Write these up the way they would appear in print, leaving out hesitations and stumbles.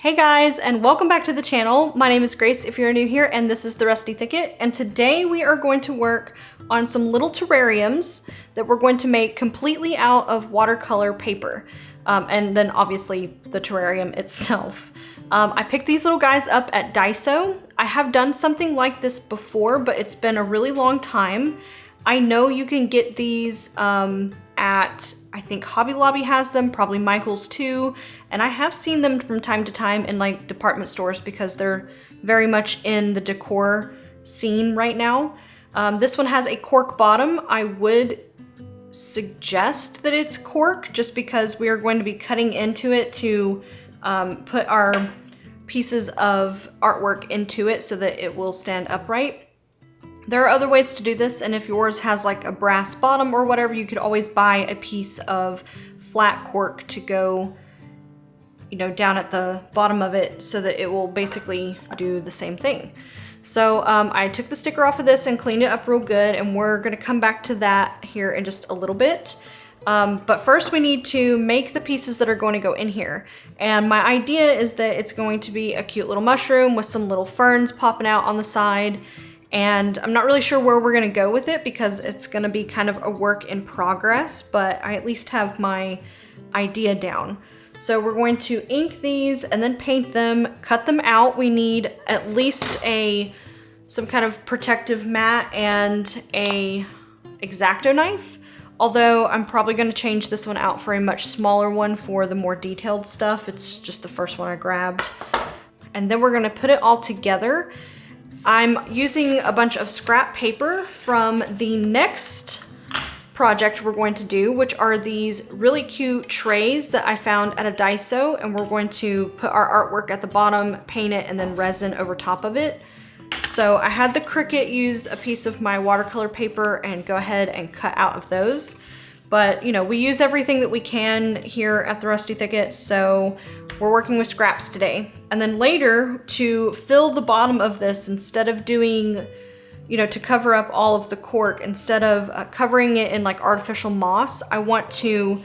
Hey guys, and welcome back to the channel. My name is Grace if you're new here, and this is the Rusty Thicket. And today we are going to work on some little terrariums that we're going to make completely out of watercolor paper. And then obviously the terrarium itself. I picked these little guys up at Daiso. I have done something like this before, but it's been a really long time. I know you can get these at, I think Hobby Lobby has them, probably Michael's too, and I have seen them from time to time in like department stores because they're very much in the decor scene right now. This one has a cork bottom. I would suggest that it's cork just because we are going to be cutting into it to put our pieces of artwork into it so that it will stand upright. There are other ways to do this, and if yours has like a brass bottom or whatever, you could always buy a piece of flat cork to go, down at the bottom of it so that it will basically do the same thing. So I took the sticker off of this and cleaned it up real good, and we're gonna come back to that here in just a little bit. But first we need to make the pieces that are going to go in here. And my idea is that it's going to be a cute little mushroom with some little ferns popping out on the side. And I'm not really sure where we're gonna go with it because it's gonna be kind of a work in progress, but I at least have my idea down. So we're going to ink these and then paint them, cut them out. We need at least some kind of protective mat and a X-Acto knife. Although I'm probably gonna change this one out for a much smaller one for the more detailed stuff. It's just the first one I grabbed. And then we're gonna put it all together. I'm using a bunch of scrap paper from the next project we're going to do, which are these really cute trays that I found at a Daiso, and we're going to put our artwork at the bottom, paint it, and then resin over top of it. So I had the Cricut use a piece of my watercolor paper and go ahead and cut out of those. But we use everything that we can here at the Rusty Thicket, so we're working with scraps today. And then later, to fill the bottom of this, instead of doing, to cover up all of the cork, instead of covering it in like artificial moss, I want to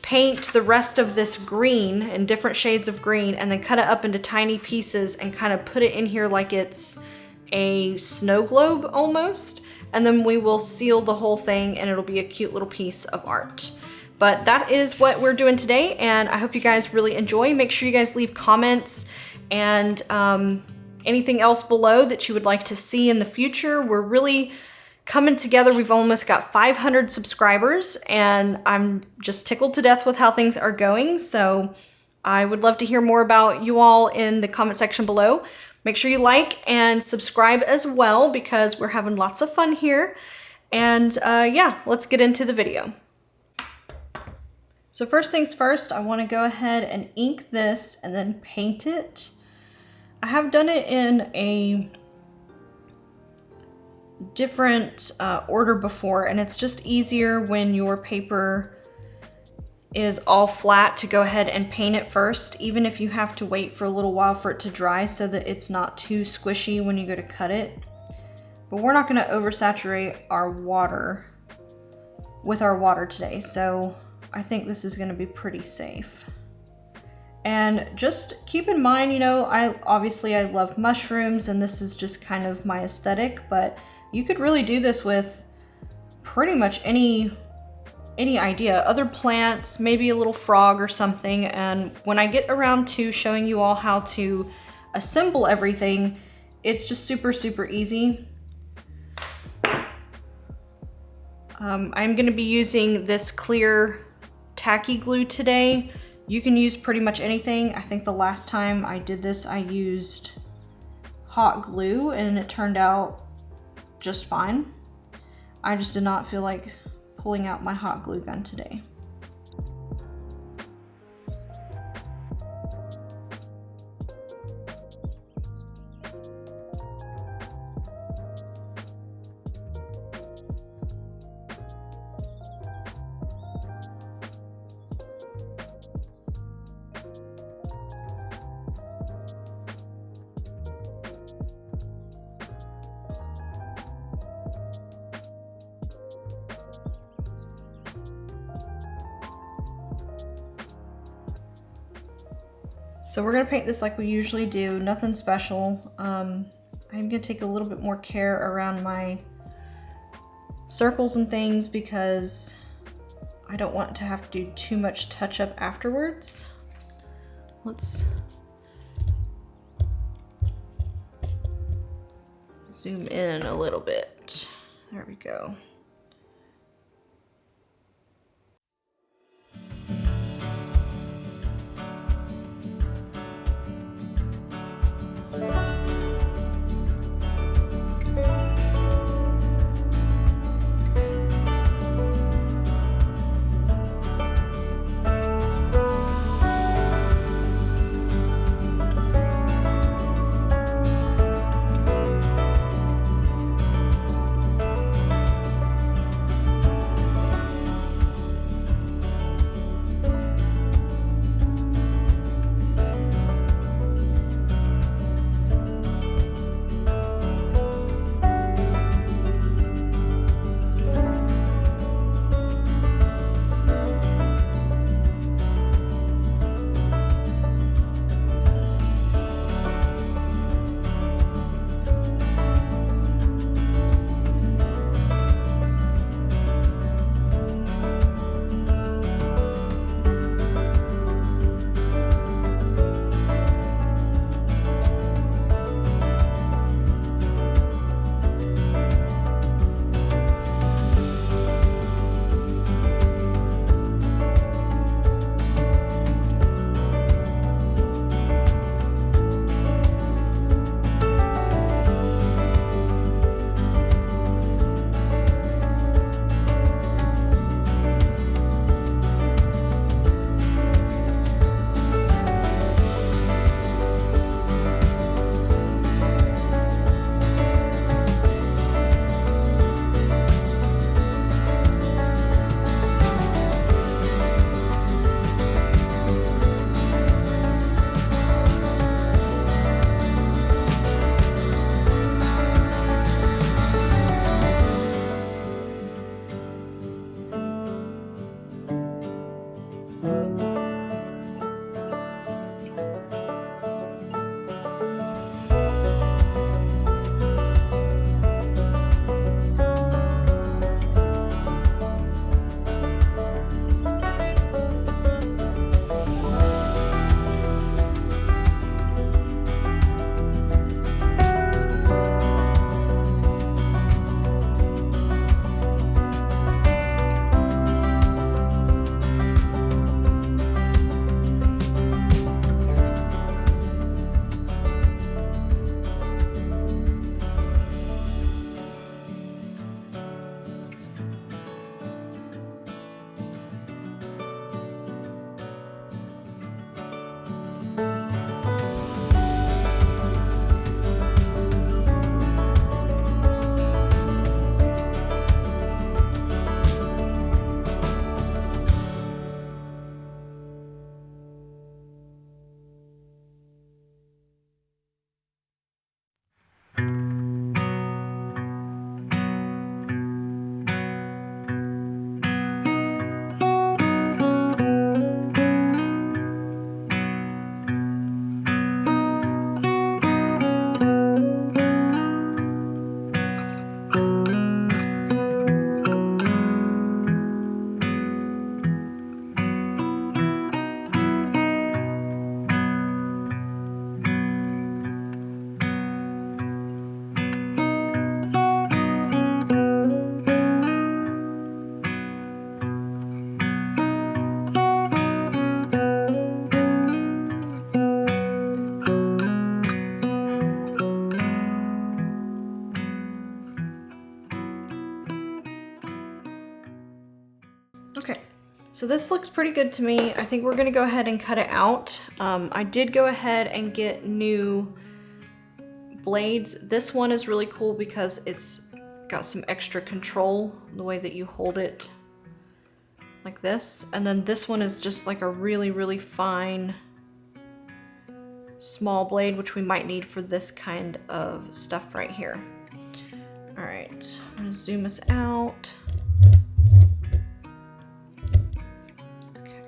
paint the rest of this green in different shades of green and then cut it up into tiny pieces and kind of put it in here like it's a snow globe almost. And then we will seal the whole thing and it'll be a cute little piece of art. But that is what we're doing today, and I hope you guys really enjoy. Make sure you guys leave comments and anything else below that you would like to see in the future. We're really coming together. We've almost got 500 subscribers, and I'm just tickled to death with how things are going. So I would love to hear more about you all in the comment section below. Make sure you like and subscribe as well because we're having lots of fun here. And yeah, let's get into the video. So first things first, I want to go ahead and ink this and then paint it. I have done it in a different order before, and it's just easier when your paper is all flat to go ahead and paint it first, even if you have to wait for a little while for it to dry so that it's not too squishy when you go to cut it. But we're not going to oversaturate our water with our water today, so I think this is going to be pretty safe. And just keep in mind, I love mushrooms, and this is just kind of my aesthetic, but you could really do this with pretty much any idea. Other plants, maybe a little frog or something. And when I get around to showing you all how to assemble everything, it's just super, super easy. I'm going to be using this clear tacky glue today. You can use pretty much anything. I think the last time I did this, I used hot glue and it turned out just fine. I just did not feel like pulling out my hot glue gun today. So we're gonna paint this like we usually do, nothing special. I'm gonna take a little bit more care around my circles and things because I don't want to have to do too much touch up afterwards. Let's zoom in a little bit. There we go. Okay, so this looks pretty good to me. I think we're gonna go ahead and cut it out. I did go ahead and get new blades. This one is really cool because it's got some extra control, the way that you hold it like this. And then this one is just like a really, really fine small blade, which we might need for this kind of stuff right here. All right, I'm gonna zoom us out. Okay.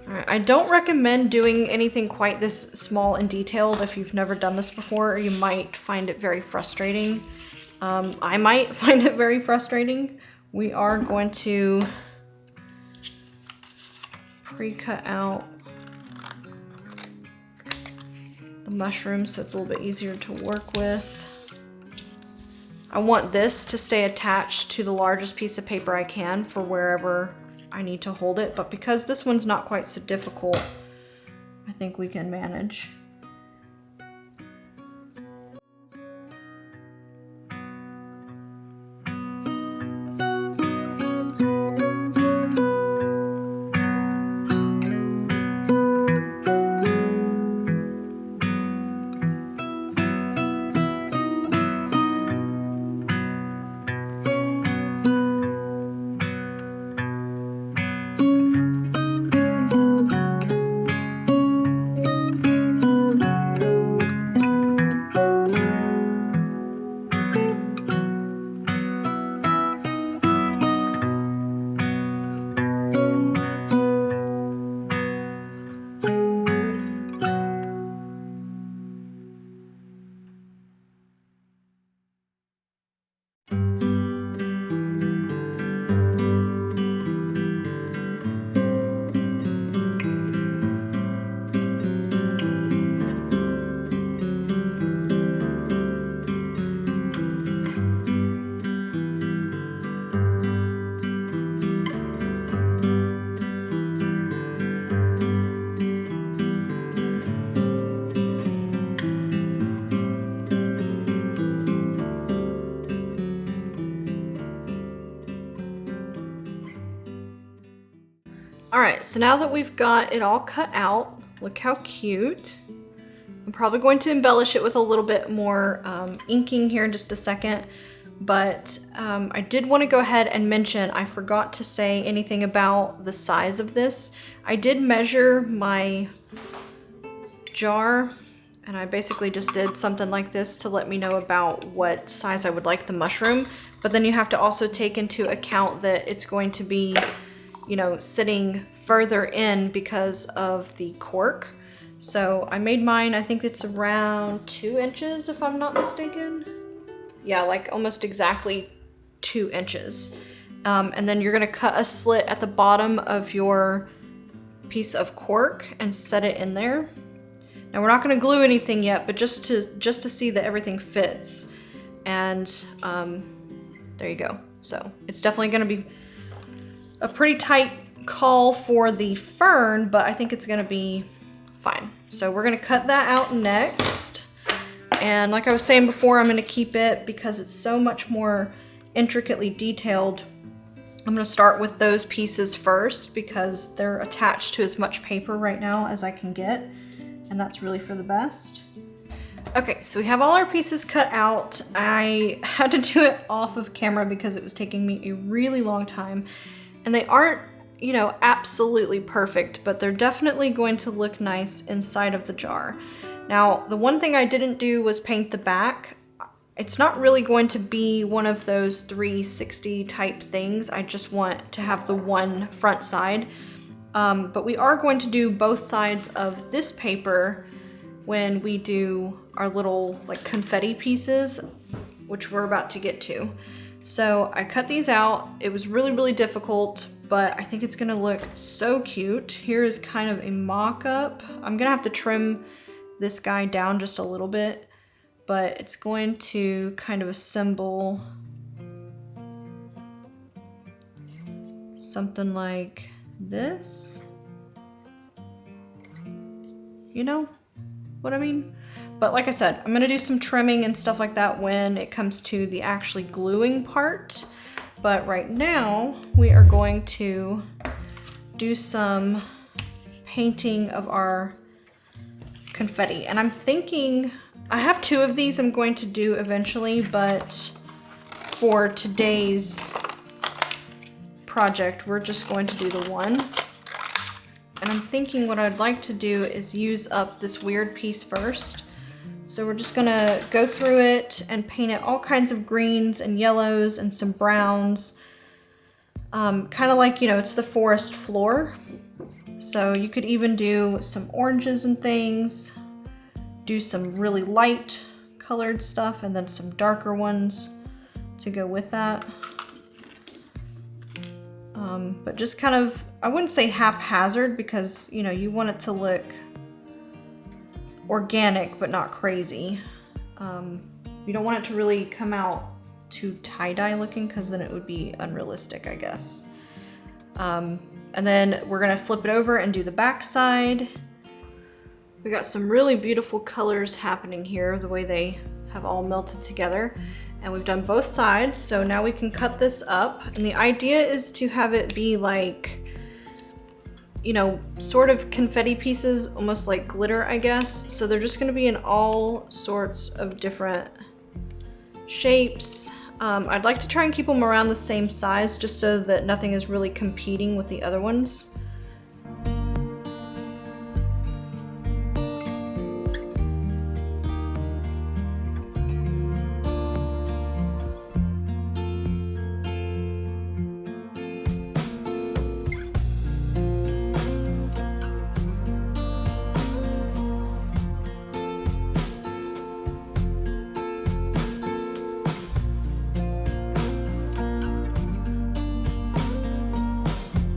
All right, I don't recommend doing anything quite this small and detailed if you've never done this before. You might find it very frustrating. I might find it very frustrating. We are going to pre-cut out the mushroom so it's a little bit easier to work with. I want this to stay attached to the largest piece of paper I can for wherever I need to hold it, but because this one's not quite so difficult, I think we can manage. All right, so now that we've got it all cut out, look how cute. I'm probably going to embellish it with a little bit more inking here in just a second, but I did want to go ahead and mention, I forgot to say anything about the size of this. I did measure my jar, and I basically just did something like this to let me know about what size I would like the mushroom, but then you have to also take into account that it's going to be, you know, sitting further in because of the cork. So I made mine, I think it's around 2 inches if I'm not mistaken. Yeah, like almost exactly 2 inches. And then you're gonna cut a slit at the bottom of your piece of cork and set it in there. Now we're not gonna glue anything yet, but just to see that everything fits. And there you go. So it's definitely gonna be a pretty tight call for the fern, but I think it's gonna be fine. So we're gonna cut that out next. And like I was saying before, I'm gonna keep it because it's so much more intricately detailed. I'm gonna start with those pieces first because they're attached to as much paper right now as I can get, and that's really for the best. Okay, so we have all our pieces cut out. I had to do it off of camera because it was taking me a really long time. And they aren't, you know, absolutely perfect, but they're definitely going to look nice inside of the jar. Now, the one thing I didn't do was paint the back. It's not really going to be one of those 360 type things. I just want to have the one front side. But we are going to do both sides of this paper when we do our little like confetti pieces, which we're about to get to. So I cut these out. It was really, really difficult, but I think it's gonna look so cute. Here is kind of a mock-up. I'm gonna have to trim this guy down just a little bit, but it's going to kind of assemble something like this. You know what I mean? But like I said, I'm gonna do some trimming and stuff like that when it comes to the actually gluing part. But right now, we are going to do some painting of our confetti. And I'm thinking, I have 2 of these I'm going to do eventually, but for today's project, we're just going to do the one. And I'm thinking what I'd like to do is use up this weird piece first. So we're just gonna go through it and paint it all kinds of greens and yellows and some browns. Kind of like, you know, it's the forest floor. So you could even do some oranges and things, do some really light colored stuff, and then some darker ones to go with that. But just kind of, I wouldn't say haphazard, because you know, you want it to look organic but not crazy. You don't want it to really come out too tie-dye looking, because then it would be unrealistic, I guess. And then we're gonna flip it over and do the back side. We got some really beautiful colors happening here, the way they have all melted together. And we've done both sides, so now we can cut this up. And the idea is to have it be like, you know, sort of confetti pieces, almost like glitter, I guess. So they're just gonna be in all sorts of different shapes. I'd like to try and keep them around the same size, just so that nothing is really competing with the other ones.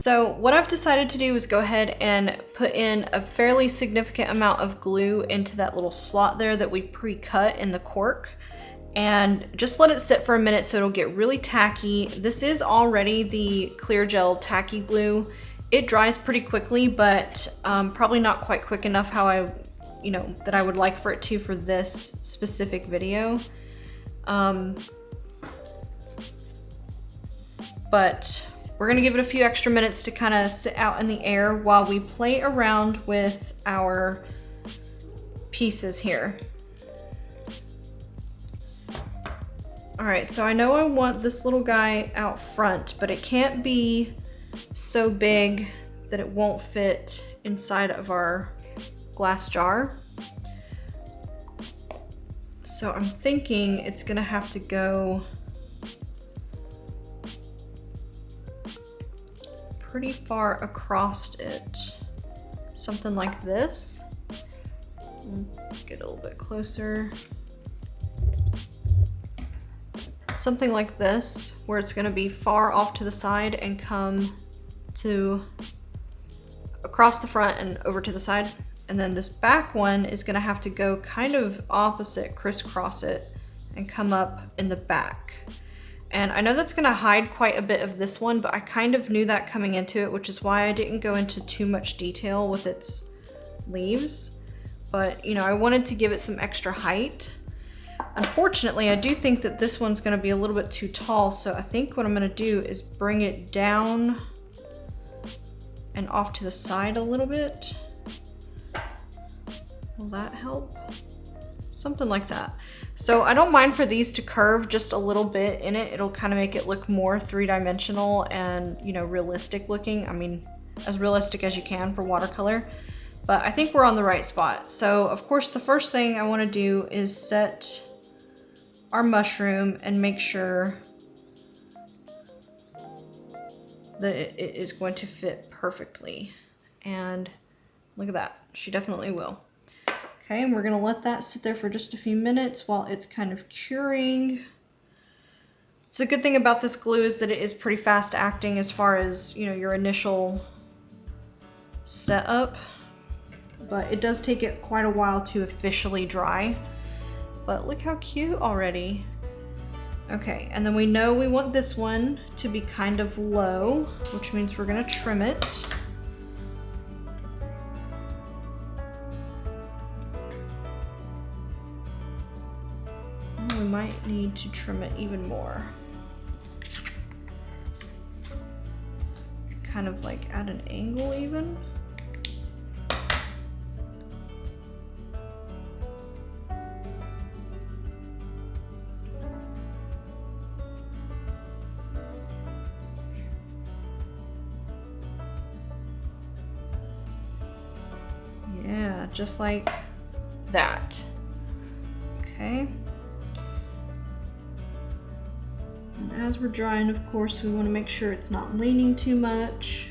So what I've decided to do is go ahead and put in a fairly significant amount of glue into that little slot there that we pre-cut in the cork, and just let it sit for a minute so it'll get really tacky. This is already the clear gel tacky glue. It dries pretty quickly, but probably not quite quick enough how that I would like for it to for this specific video. But we're gonna give it a few extra minutes to kind of sit out in the air while we play around with our pieces here. All right, so I know I want this little guy out front, but it can't be so big that it won't fit inside of our glass jar. So I'm thinking it's gonna have to go pretty far across it. Something like this. Get a little bit closer. Something like this, where it's gonna be far off to the side and come to across the front and over to the side. And then this back one is gonna have to go kind of opposite, crisscross it, and come up in the back. And I know that's gonna hide quite a bit of this one, but I kind of knew that coming into it, which is why I didn't go into too much detail with its leaves. But you know, I wanted to give it some extra height. Unfortunately, I do think that this one's gonna be a little bit too tall, so I think what I'm gonna do is bring it down and off to the side a little bit. Will that help? Something like that. So I don't mind for these to curve just a little bit in it. It'll kind of make it look more three-dimensional and, you know, realistic looking. I mean, as realistic as you can for watercolor. But I think we're on the right spot. So of course, the first thing I want to do is set our mushroom and make sure that it is going to fit perfectly. And look at that, she definitely will. Okay, and we're gonna let that sit there for just a few minutes while it's kind of curing. So the good thing about this glue is that it is pretty fast acting as far as, you know, your initial setup, but it does take it quite a while to officially dry. But look how cute already. Okay, and then we know we want this one to be kind of low, which means we're gonna trim it. We might need to trim it even more. Kind of like at an angle even. Yeah, just like that. Okay. And as we're drying, of course, we want to make sure it's not leaning too much.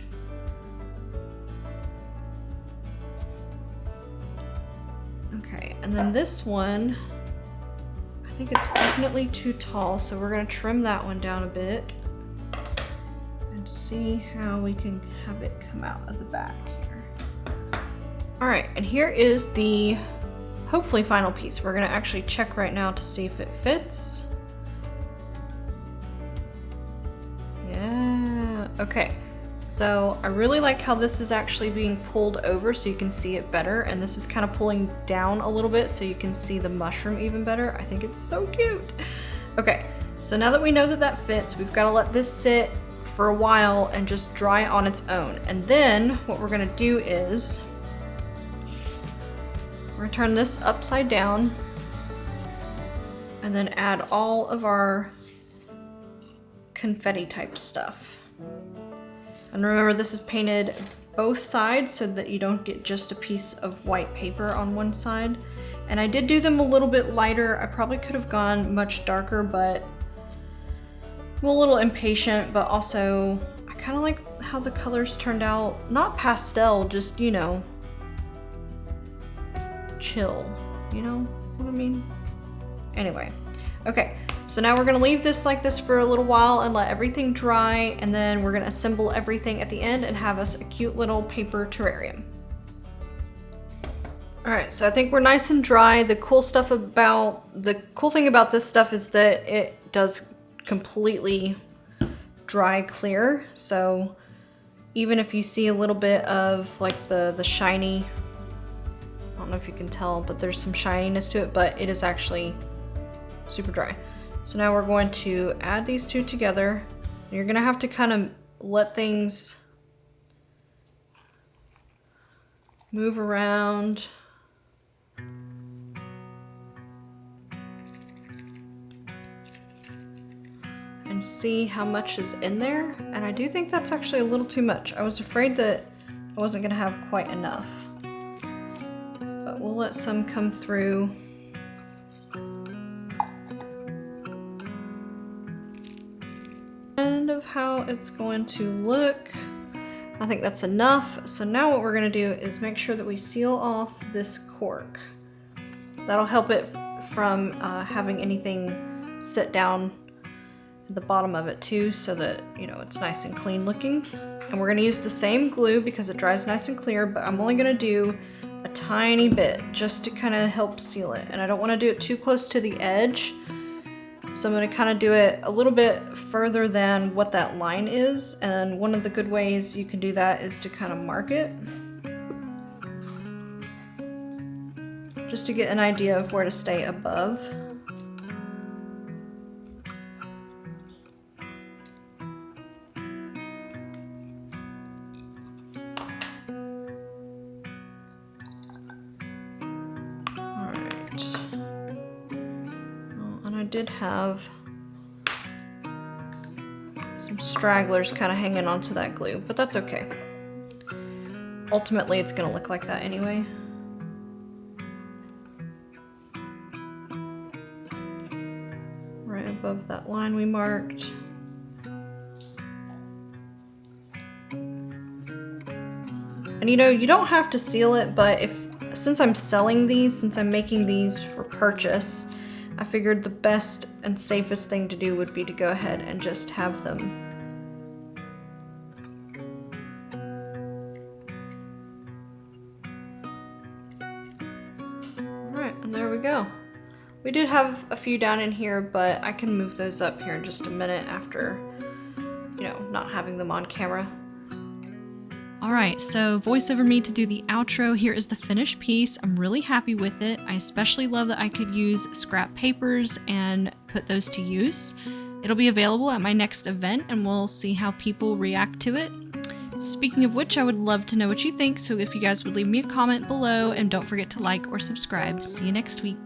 and then this one, I think it's definitely too tall, so we're gonna trim that one down a bit and see how we can have it come out of the back here. All right, and here is the hopefully final piece. We're gonna actually check right now to see if it fits. Yeah, okay. So I really like how this is actually being pulled over so you can see it better, and this is kind of pulling down a little bit so you can see the mushroom even better. I think it's so cute. Okay, so now that we know that that fits, we've got to let this sit for a while and just dry on its own. And then what we're gonna do is we're gonna turn this upside down and then add all of our confetti type stuff. And remember, this is painted both sides so that you don't get just a piece of white paper on one side. And I did do them a little bit lighter. I probably could have gone much darker, but I'm a little impatient, but also I kind of like how the colors turned out. Not pastel, just, you know, chill. You know what I mean? Anyway, okay. So now we're gonna leave this like this for a little while and let everything dry, and then we're gonna assemble everything at the end and have us a cute little paper terrarium. All right, so I think we're nice and dry. The cool thing about this stuff is that it does completely dry clear. So even if you see a little bit of like the shiny, I don't know if you can tell, but there's some shininess to it, but it is actually super dry. So now we're going to add these two together. You're gonna have to kind of let things move around. And see how much is in there. And I do think that's actually a little too much. I was afraid that I wasn't gonna have quite enough. But we'll let some come through. Of how it's going to look. I think that's enough. So now what we're going to do is make sure that we seal off this cork. That'll help it from having anything sit down at the bottom of it too, so that, you know, it's nice and clean looking. And we're going to use the same glue because it dries nice and clear, but I'm only going to do a tiny bit just to kind of help seal it. And I don't want to do it too close to the edge. So I'm going to kind of do it a little bit further than what that line is, and one of the good ways you can do that is to kind of mark it, just to get an idea of where to stay above. I did have some stragglers kind of hanging onto that glue, but that's okay. Ultimately, it's gonna look like that anyway. Right above that line we marked. And you know, you don't have to seal it, but since I'm selling these, since I'm making these for purchase, I figured the best and safest thing to do would be to go ahead and just have them. Alright, and there we go. We did have a few down in here, but I can move those up here in just a minute after, you know, not having them on camera. Alright, so voice over me to do the outro. Here is the finished piece. I'm really happy with it. I especially love that I could use scrap papers and put those to use. It'll be available at my next event and we'll see how people react to it. Speaking of which, I would love to know what you think, so if you guys would leave me a comment below, and don't forget to like or subscribe. See you next week.